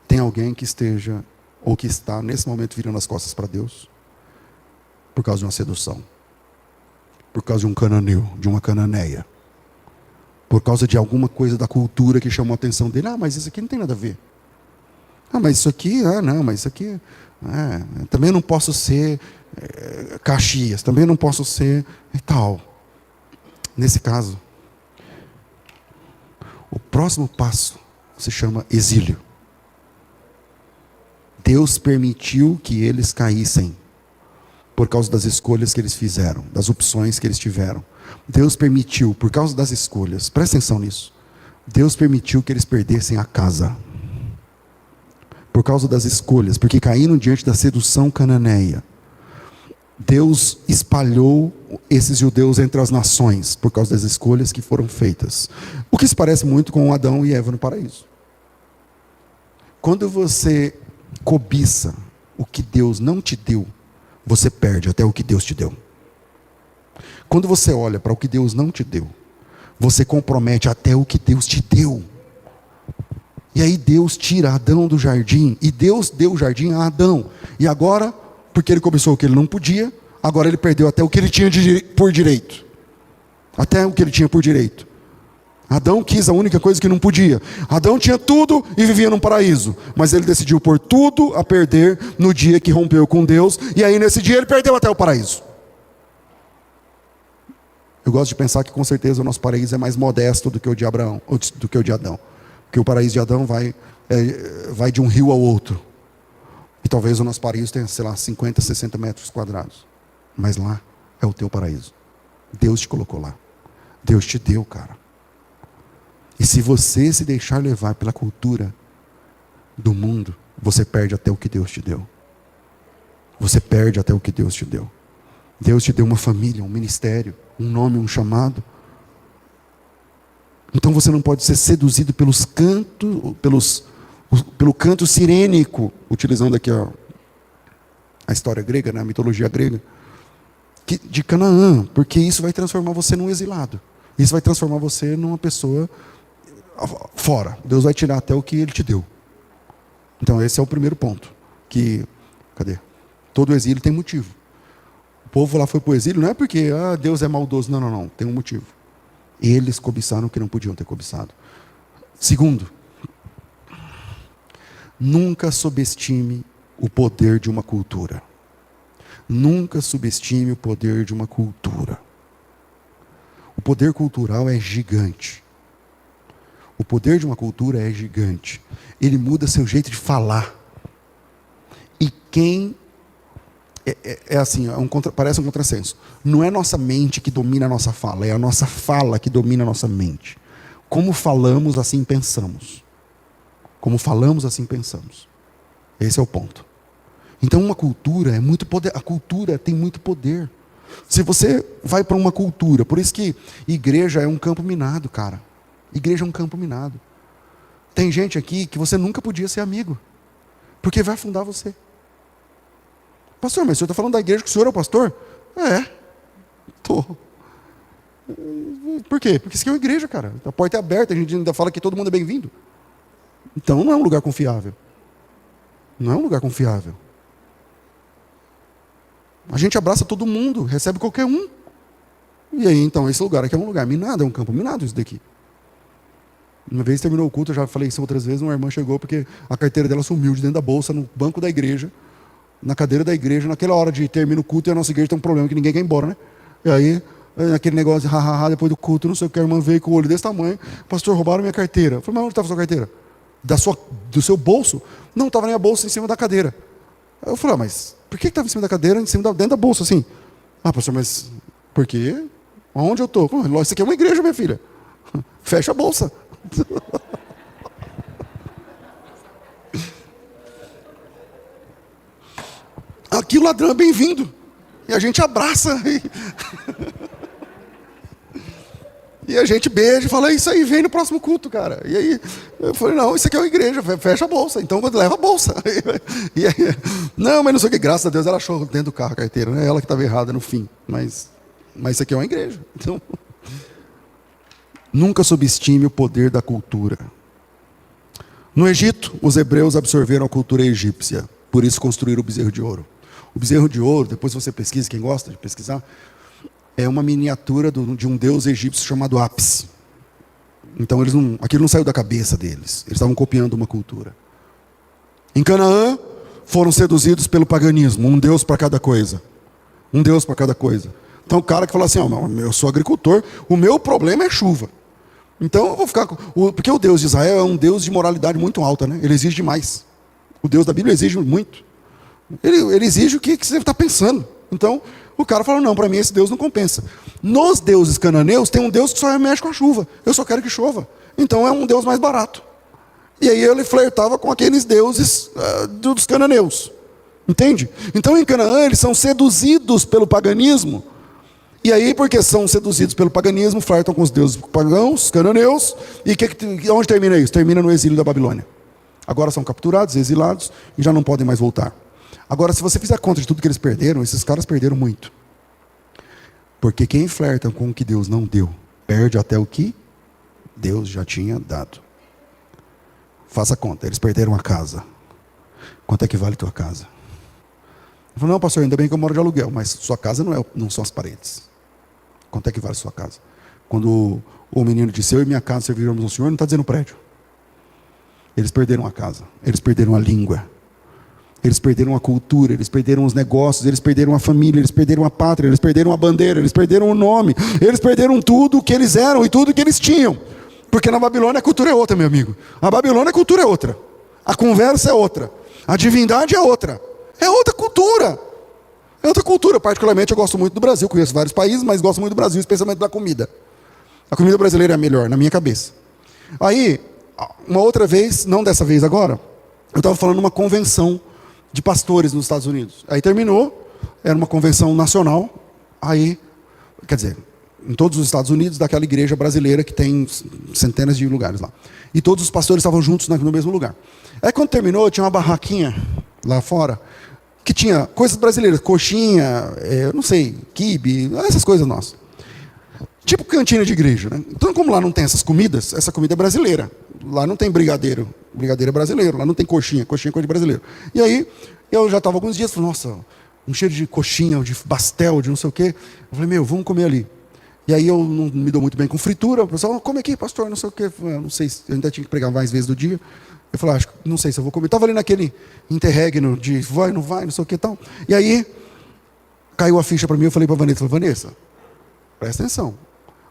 tem alguém que esteja, ou que está, nesse momento, virando as costas para Deus, por causa de uma sedução. Por causa de um cananeu, de uma cananeia. Por causa de alguma coisa da cultura que chamou a atenção dele. Ah, mas isso aqui não tem nada a ver. Ah, mas isso aqui, não, mas isso aqui... também não posso ser Caxias, também não posso ser e tal. Nesse caso, o próximo passo se chama exílio. Deus permitiu que eles caíssem por causa das escolhas que eles fizeram, das opções que eles tiveram. Deus permitiu, por causa das escolhas, presta atenção nisso, Deus permitiu que eles perdessem a casa. Por causa das escolhas, porque caíram diante da sedução cananeia. Deus espalhou esses judeus entre as nações, por causa das escolhas que foram feitas. O que se parece muito com Adão e Eva no paraíso. Quando você cobiça o que Deus não te deu, você perde até o que Deus te deu. Quando você olha para o que Deus não te deu, você compromete até o que Deus te deu. E aí Deus tira Adão do jardim, e Deus deu o jardim a Adão. E agora, porque ele cobiçou o que ele não podia, agora ele perdeu até o que ele tinha por direito. Até o que ele tinha por direito. Adão quis a única coisa que não podia. Adão tinha tudo e vivia num paraíso. Mas ele decidiu pôr tudo a perder no dia que rompeu com Deus. E aí nesse dia ele perdeu até o paraíso. Eu gosto de pensar que com certeza o nosso paraíso é mais modesto do que o de Abraão, ou do que o de Adão. Porque o paraíso de Adão vai de um rio ao outro. E talvez o nosso paraíso tenha, 50, 60 metros quadrados. Mas lá é o teu paraíso. Deus te colocou lá. Deus te deu, cara. E se você se deixar levar pela cultura do mundo, você perde até o que Deus te deu. Você perde até o que Deus te deu. Deus te deu uma família, um ministério, um nome, um chamado. Então você não pode ser seduzido pelo canto sirênico, utilizando aqui a história grega, né, a mitologia grega, de Canaã, porque isso vai transformar você num exilado. Isso vai transformar você numa pessoa fora. Deus vai tirar até o que Ele te deu. Então esse é o primeiro ponto. Todo exílio tem motivo. O povo lá foi para o exílio, não é porque Deus é maldoso. Não. Tem um motivo. Eles cobiçaram o que não podiam ter cobiçado. Segundo, nunca subestime o poder de uma cultura. Nunca subestime o poder de uma cultura. O poder cultural é gigante. O poder de uma cultura é gigante. Ele muda seu jeito de falar. E quem... É assim, parece um contrassenso. Não é nossa mente que domina a nossa fala, é a nossa fala que domina a nossa mente. Como falamos, assim pensamos. Como falamos, assim pensamos. Esse é o ponto. Então uma cultura é muito poder. A cultura tem muito poder. Se você vai para uma cultura, por isso que igreja é um campo minado, cara. Igreja é um campo minado. Tem gente aqui que você nunca podia ser amigo, porque vai afundar você. Pastor, mas o senhor está falando da igreja que o senhor é o pastor? Tô. Por quê? Porque isso aqui é uma igreja, cara. A porta é aberta, a gente ainda fala que todo mundo é bem-vindo. Então não é um lugar confiável. Não é um lugar confiável. A gente abraça todo mundo, recebe qualquer um. E aí, então, esse lugar aqui é um lugar minado, é um campo minado isso daqui. Uma vez terminou o culto, eu já falei isso outras vezes, uma irmã chegou porque a carteira dela sumiu de dentro da bolsa, no banco da igreja, na cadeira da igreja, naquela hora de terminar o culto, e a nossa igreja tem um problema que ninguém quer ir embora, né? E aí, naquele negócio de ha, depois do culto, não sei o que, a irmã veio com o olho desse tamanho, pastor, roubaram minha carteira. Eu falei, mas onde estava a sua carteira? Do seu bolso? Não, estava na minha bolsa em cima da cadeira. Eu falei, mas por que estava em cima da cadeira, dentro da bolsa, assim? Pastor, mas por quê? Onde eu estou? Isso aqui é uma igreja, minha filha. Fecha a bolsa. Aqui o ladrão é bem-vindo. E a gente abraça. E a gente beija e fala, isso aí, vem no próximo culto, cara. E aí, eu falei, não, isso aqui é uma igreja, fecha a bolsa. Então, leva a bolsa. E aí, não, mas não sei o que, graças a Deus, ela achou dentro do carro a carteira, né? Ela que estava errada no fim. Mas isso aqui é uma igreja. Então, nunca subestime o poder da cultura. No Egito, os hebreus absorveram a cultura egípcia. Por isso construíram o bezerro de ouro. O bezerro de ouro, depois você pesquisa, quem gosta de pesquisar, é uma miniatura de um deus egípcio chamado Apis. Então aquilo não saiu da cabeça deles. Eles estavam copiando uma cultura. Em Canaã, foram seduzidos pelo paganismo. Um deus para cada coisa. Um deus para cada coisa. Então o cara que fala assim, eu sou agricultor, o meu problema é chuva. Então eu vou ficar... Porque o Deus de Israel é um Deus de moralidade muito alta, né? Ele exige demais. O Deus da Bíblia exige muito. Ele exige o que você está pensando. Então, o cara fala, não, para mim esse Deus não compensa. Nos deuses cananeus, tem um Deus que só mexe com a chuva. Eu só quero que chova. Então é um Deus mais barato. E aí ele flertava com aqueles deuses dos cananeus. Entende? Então em Canaã eles são seduzidos pelo paganismo. E aí, porque são seduzidos pelo paganismo, flertam com os deuses pagãos, cananeus. E onde termina isso? Termina no exílio da Babilônia. Agora são capturados, exilados e já não podem mais voltar. Agora, se você fizer conta de tudo que eles perderam, esses caras perderam muito. Porque quem flerta com o que Deus não deu, perde até o que Deus já tinha dado. Faça conta, eles perderam a casa. Quanto é que vale tua casa? Eu falo, não, pastor, ainda bem que eu moro de aluguel, mas sua casa não são as paredes. Quanto é que vale sua casa? Quando o menino disse, eu e minha casa serviremos ao Senhor, não está dizendo prédio. Eles perderam a casa, eles perderam a língua. Eles perderam a cultura, eles perderam os negócios, eles perderam a família, eles perderam a pátria, eles perderam a bandeira, eles perderam o nome, eles perderam tudo o que eles eram e tudo o que eles tinham. Porque na Babilônia a cultura é outra, meu amigo. A Babilônia a cultura é outra. A conversa é outra. A divindade é outra. É outra cultura. É outra cultura. Particularmente eu gosto muito do Brasil, conheço vários países, mas gosto muito do Brasil, especialmente da comida. A comida brasileira é a melhor, na minha cabeça. Aí, uma outra vez, não dessa vez agora, eu estava falando numa convenção de pastores nos Estados Unidos. Aí terminou, era uma convenção nacional, aí, quer dizer, em todos os Estados Unidos, daquela igreja brasileira que tem centenas de lugares lá. E todos os pastores estavam juntos no mesmo lugar. Aí quando terminou, tinha uma barraquinha lá fora, que tinha coisas brasileiras, coxinha, não sei, quibe, essas coisas nossas. Tipo cantina de igreja, né? Então, como lá não tem essas comidas, essa comida é brasileira. Lá não tem brigadeiro é brasileiro. Lá não tem coxinha é coisa de brasileiro. E aí, eu já estava alguns dias, falei, nossa, um cheiro de coxinha, de pastel, de não sei o quê. Eu falei, vamos comer ali. E aí eu não me dou muito bem com fritura. O pessoal, come aqui, pastor, não sei o quê. Eu não sei, eu ainda tinha que pregar mais vezes do dia. Eu falei, não sei se eu vou comer. Estava ali naquele interregno de vai, não sei o que e tal. E aí, caiu a ficha para mim, eu falei para a Vanessa, Vanessa, presta atenção.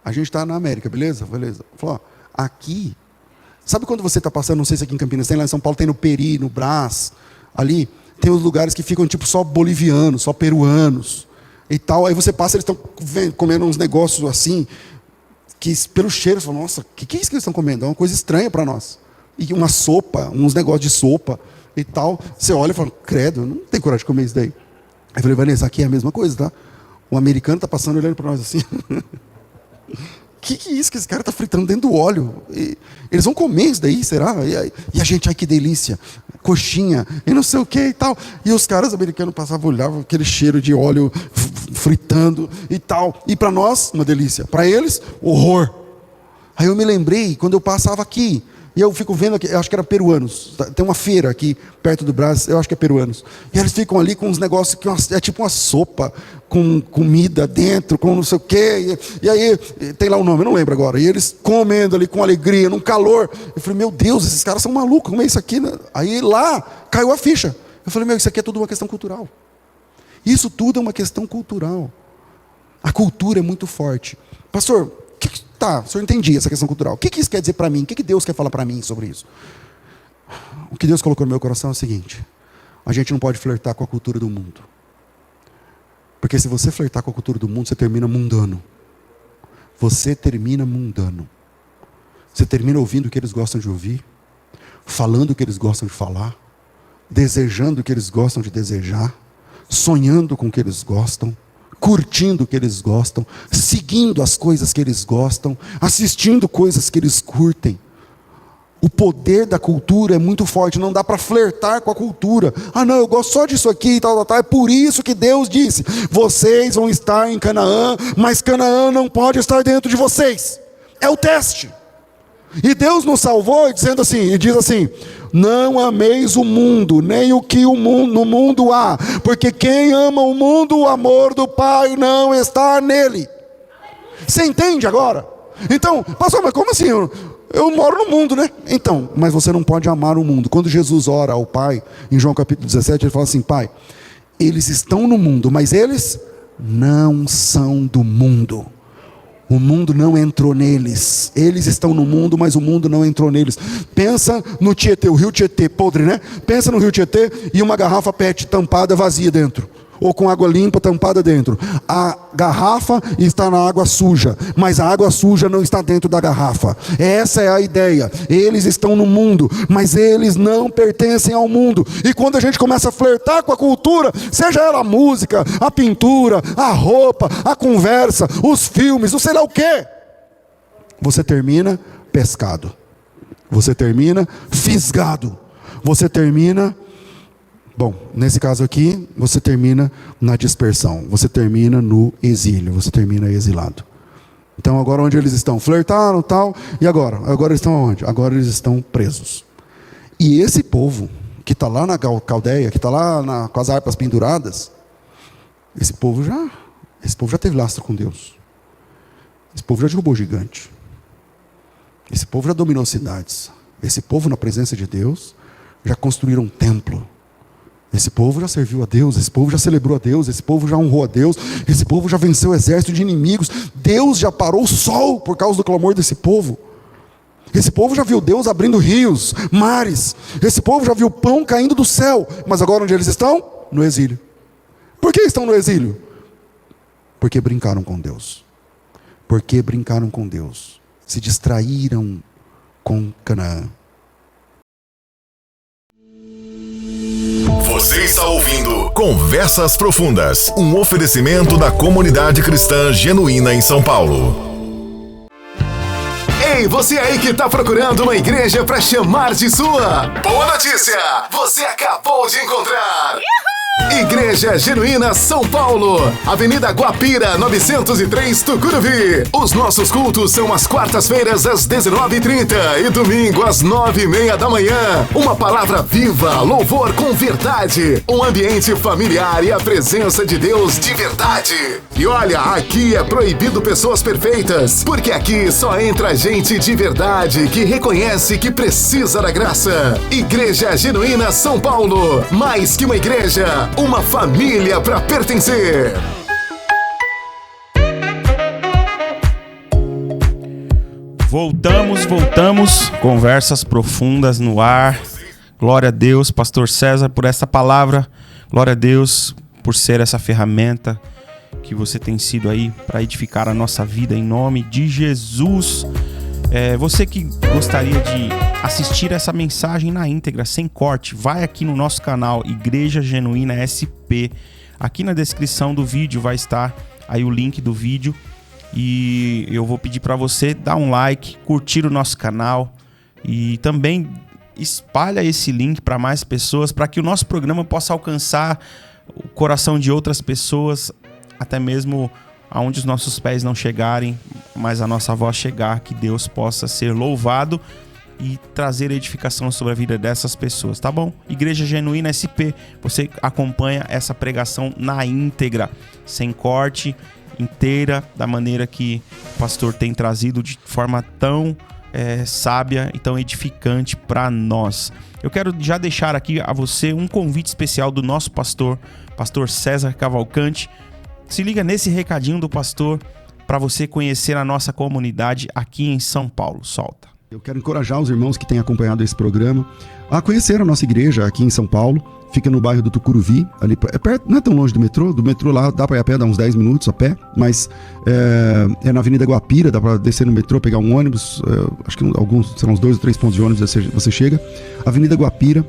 A gente está na América, beleza? Beleza. Falou, aqui, sabe quando você está passando, não sei se aqui em Campinas tem, lá em São Paulo tem no Peri, no Brás, ali, tem os lugares que ficam tipo só bolivianos, só peruanos. E tal, aí você passa, eles estão comendo uns negócios assim, que pelo cheiro, você fala, nossa, o que é isso que eles estão comendo? É uma coisa estranha para nós. E uma sopa, uns negócios de sopa e tal. Você olha e fala, credo, eu não tenho coragem de comer isso daí. Aí eu falei, Vanessa, aqui é a mesma coisa, tá? O americano está passando olhando para nós assim. Que é isso que esse cara está fritando dentro do óleo? Eles vão comer isso daí, será? E a gente, ai que delícia, coxinha, e não sei o que e tal. E os caras americanos passavam, olhavam aquele cheiro de óleo fritando e tal. E para nós, uma delícia. Para eles, horror. Aí eu me lembrei, quando eu passava aqui, e eu fico vendo aqui, eu acho que era peruanos. Tem uma feira aqui, perto do Brás, eu acho que é peruanos. E eles ficam ali com uns negócios que é tipo uma sopa, com comida dentro, com não sei o quê. E aí, tem lá o nome, eu não lembro agora. E eles comendo ali com alegria, num calor. Eu falei, meu Deus, esses caras são malucos, como é isso aqui? Aí lá, caiu a ficha. Eu falei, isso aqui é tudo uma questão cultural. Isso tudo é uma questão cultural. A cultura é muito forte. Pastor, tá, o senhor entendi essa questão cultural. O que isso quer dizer para mim? O que Deus quer falar para mim sobre isso? O que Deus colocou no meu coração é o seguinte: a gente não pode flertar com a cultura do mundo. Porque se você flertar com a cultura do mundo, você termina mundano. Você termina mundano. Você termina ouvindo o que eles gostam de ouvir, falando o que eles gostam de falar, desejando o que eles gostam de desejar, sonhando com o que eles gostam, curtindo o que eles gostam, seguindo as coisas que eles gostam, assistindo coisas que eles curtem. O poder da cultura é muito forte, não dá para flertar com a cultura. Ah não, eu gosto só disso aqui e tal. É por isso que Deus disse, vocês vão estar em Canaã, mas Canaã não pode estar dentro de vocês. É o teste. E Deus nos salvou dizendo assim, e diz assim, não ameis o mundo, nem o que no mundo há, porque quem ama o mundo, o amor do Pai não está nele. Você entende agora? Então, pastor, mas como assim? Eu moro no mundo, né? Então, mas você não pode amar o mundo. Quando Jesus ora ao Pai, em João capítulo 17, ele fala assim, Pai, eles estão no mundo, mas eles não são do mundo. O mundo não entrou neles. Eles estão no mundo, mas o mundo não entrou neles. Pensa no Tietê, o rio Tietê, podre, né? Pensa no rio Tietê e uma garrafa PET tampada vazia dentro. Ou com água limpa tampada dentro. A garrafa está na água suja, mas a água suja não está dentro da garrafa. Essa é a ideia. Eles estão no mundo, mas eles não pertencem ao mundo. E quando a gente começa a flertar com a cultura, seja ela a música, a pintura, a roupa, a conversa, os filmes, não sei lá o quê, você termina pescado. Você termina fisgado. Você termina... Bom, nesse caso aqui, você termina na dispersão, você termina no exílio, você termina exilado. Então agora onde eles estão? Flertaram, tal, e agora? Agora eles estão aonde? Agora eles estão presos. E esse povo, que está lá na Caldeia, que está lá com as harpas penduradas, esse povo já teve lastro com Deus. Esse povo já derrubou gigante. Esse povo já dominou cidades. Esse povo, na presença de Deus, já construíram um templo. Esse povo já serviu a Deus, esse povo já celebrou a Deus, esse povo já honrou a Deus, esse povo já venceu o exército de inimigos. Deus já parou o sol por causa do clamor desse povo. Esse povo já viu Deus abrindo rios, mares. Esse povo já viu pão caindo do céu. Mas agora onde eles estão? No exílio. Por que estão no exílio? Porque brincaram com Deus. Porque brincaram com Deus. Se distraíram com Canaã. Você está ouvindo Conversas Profundas, um oferecimento da Comunidade Cristã Genuína em São Paulo. Ei, você aí que está procurando uma igreja para chamar de sua? Boa notícia! Você acabou de encontrar! Uhul! Igreja Igreja Genuína São Paulo, Avenida Guapira 903, Tucuruvi. Os nossos cultos são às quartas-feiras às 19h30 e domingo às 9h30 da manhã. Uma palavra viva, louvor com verdade, um ambiente familiar e a presença de Deus de verdade. E olha, aqui é proibido pessoas perfeitas, porque aqui só entra gente de verdade que reconhece que precisa da graça. Igreja Genuína São Paulo, mais que uma igreja, uma família para pertencer. Voltamos. Conversas profundas no ar. Glória a Deus, Pastor César, por essa palavra. Glória a Deus por ser essa ferramenta que você tem sido aí para edificar a nossa vida em nome de Jesus. Você que gostaria de assistir essa mensagem na íntegra, sem corte, vai aqui no nosso canal Igreja Genuína SP. Aqui na descrição do vídeo vai estar aí o link do vídeo e eu vou pedir para você dar um like, curtir o nosso canal e também espalha esse link para mais pessoas, para que o nosso programa possa alcançar o coração de outras pessoas, até mesmo aonde os nossos pés não chegarem, mas a nossa voz chegar, que Deus possa ser louvado e trazer edificação sobre a vida dessas pessoas, tá bom? Igreja Genuína SP, você acompanha essa pregação na íntegra, sem corte, inteira, da maneira que o pastor tem trazido de forma tão sábia e tão edificante para nós. Eu quero já deixar aqui a você um convite especial do nosso pastor César Cavalcante. Se liga nesse recadinho do pastor para você conhecer a nossa comunidade aqui em São Paulo. Solta. Eu quero encorajar os irmãos que têm acompanhado esse programa a conhecer a nossa igreja aqui em São Paulo. Fica no bairro do Tucuruvi, ali é perto, não é tão longe do metrô lá dá para ir a pé, dá uns 10 minutos a pé, mas é na Avenida Guapira, dá para descer no metrô, pegar um ônibus, acho que serão uns 2 ou 3 pontos de ônibus, você chega. Avenida Guapira,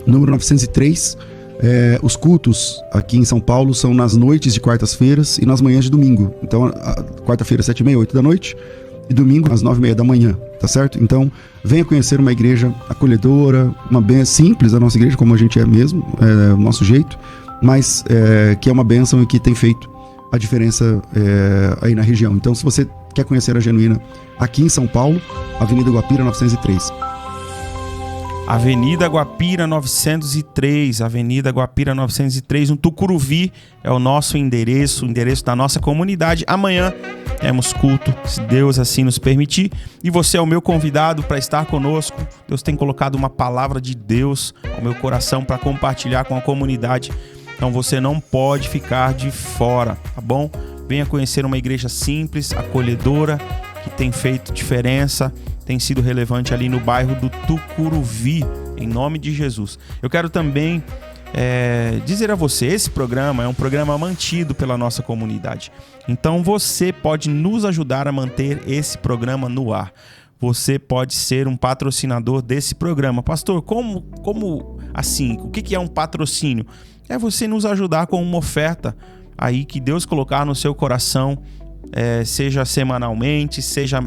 número 903. Os cultos aqui em São Paulo são nas noites de quartas-feiras e nas manhãs de domingo. Então, quarta-feira, 7h30, 8 da noite, e domingo, às 9h30 da manhã, tá certo? Então, venha conhecer uma igreja acolhedora, uma bênção simples, a nossa igreja, como a gente é mesmo, o nosso jeito, mas que é uma bênção e que tem feito a diferença aí na região. Então, se você quer conhecer a Genuína aqui em São Paulo, Avenida Guapira 903. Avenida Guapira 903, no Tucuruvi, é o nosso endereço, o endereço da nossa comunidade. Amanhã temos culto, se Deus assim nos permitir. E você é o meu convidado para estar conosco. Deus tem colocado uma palavra de Deus ao meu coração para compartilhar com a comunidade. Então você não pode ficar de fora, tá bom? Venha conhecer uma igreja simples, acolhedora, que tem feito diferença, tem sido relevante ali no bairro do Tucuruvi, em nome de Jesus. Eu quero também dizer a você, esse programa é um programa mantido pela nossa comunidade. Então você pode nos ajudar a manter esse programa no ar. Você pode ser um patrocinador desse programa. Pastor, como assim? O que é um patrocínio? É você nos ajudar com uma oferta aí que Deus colocar no seu coração, seja semanalmente, seja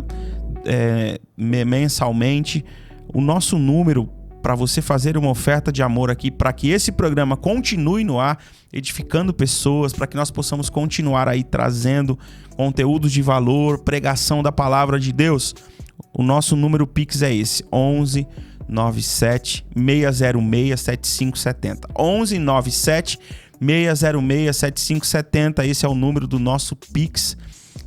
mensalmente. O nosso número para você fazer uma oferta de amor aqui, para que esse programa continue no ar, edificando pessoas, para que nós possamos continuar aí trazendo conteúdos de valor, pregação da palavra de Deus. O nosso número Pix é esse, 11 97 606 7570. 11 97 606 7570. Esse é o número do nosso Pix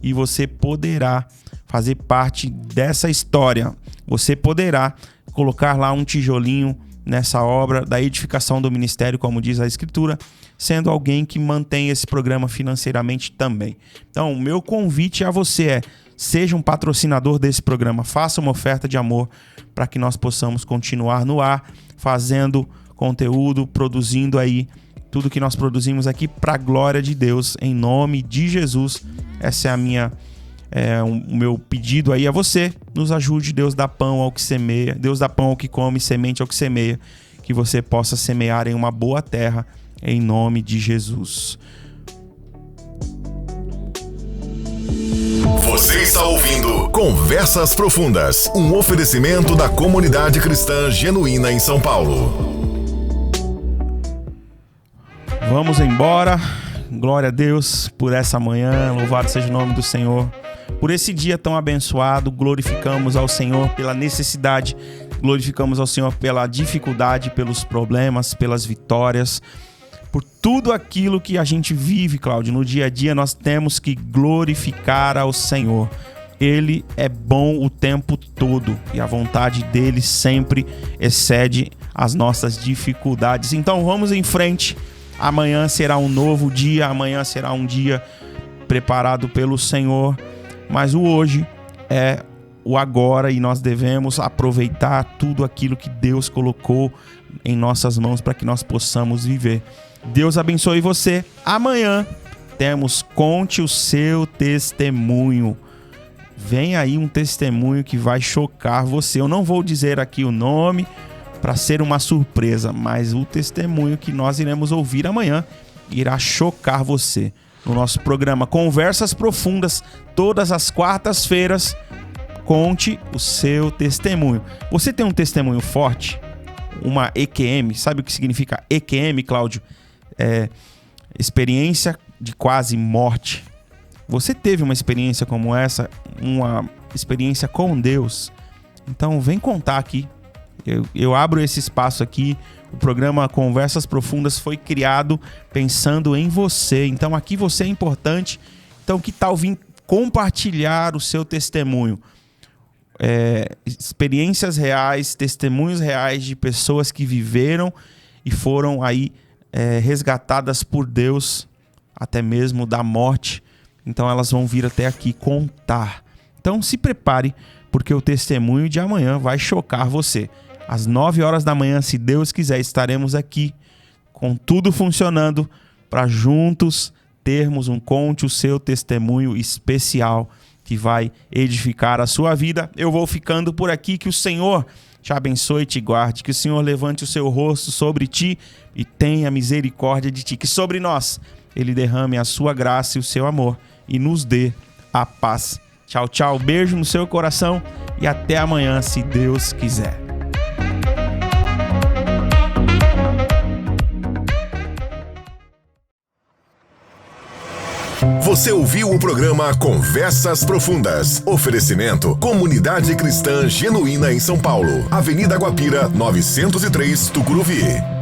e você poderá fazer parte dessa história. Você poderá colocar lá um tijolinho nessa obra da edificação do ministério, como diz a Escritura, sendo alguém que mantém esse programa financeiramente também. Então, o meu convite a você seja um patrocinador desse programa, faça uma oferta de amor para que nós possamos continuar no ar, fazendo conteúdo, produzindo aí tudo que nós produzimos aqui para a glória de Deus, em nome de Jesus. Essa é o meu pedido aí a você. Nos ajude, Deus dá pão ao que semeia, Deus dá pão ao que come, semente ao que semeia, que você possa semear em uma boa terra, em nome de Jesus. Você está ouvindo Conversas Profundas, um oferecimento da comunidade cristã genuína em São Paulo. Vamos embora. Glória a Deus por essa manhã. Louvado seja o nome do Senhor. Por esse dia tão abençoado, glorificamos ao Senhor pela necessidade, glorificamos ao Senhor pela dificuldade, pelos problemas, pelas vitórias, por tudo aquilo que a gente vive, Cláudio. No dia a dia nós temos que glorificar ao Senhor. Ele é bom o tempo todo e a vontade dele sempre excede as nossas dificuldades. Então vamos em frente. Amanhã será um novo dia, amanhã será um dia preparado pelo Senhor. Mas o hoje é o agora e nós devemos aproveitar tudo aquilo que Deus colocou em nossas mãos para que nós possamos viver. Deus abençoe você. Amanhã temos Conte o Seu Testemunho. Vem aí um testemunho que vai chocar você. Eu não vou dizer aqui o nome para ser uma surpresa, mas o testemunho que nós iremos ouvir amanhã irá chocar você. No nosso programa Conversas Profundas, todas as quartas-feiras, conte o seu testemunho. Você tem um testemunho forte? Uma EQM, sabe o que significa EQM, Cláudio? É experiência de quase morte. Você teve uma experiência como essa, uma experiência com Deus? Então vem contar aqui. Eu abro esse espaço aqui. O programa Conversas Profundas foi criado pensando em você. Então aqui você é importante. Então que tal vir compartilhar o seu testemunho? Experiências reais, testemunhos reais de pessoas que viveram e foram aí resgatadas por Deus, até mesmo da morte. Então elas vão vir até aqui contar. Então se prepare, porque o testemunho de amanhã vai chocar você. Às 9 horas da manhã, se Deus quiser, estaremos aqui com tudo funcionando para juntos termos um Conte o Seu Testemunho especial que vai edificar a sua vida. Eu vou ficando por aqui. Que o Senhor te abençoe e te guarde. Que o Senhor levante o seu rosto sobre ti e tenha misericórdia de ti. Que sobre nós Ele derrame a sua graça e o seu amor e nos dê a paz. Tchau, tchau. Beijo no seu coração e até amanhã, se Deus quiser. Você ouviu o programa Conversas Profundas. Oferecimento: Comunidade Cristã Genuína em São Paulo. Avenida Guapira, 903, Tucuruvi.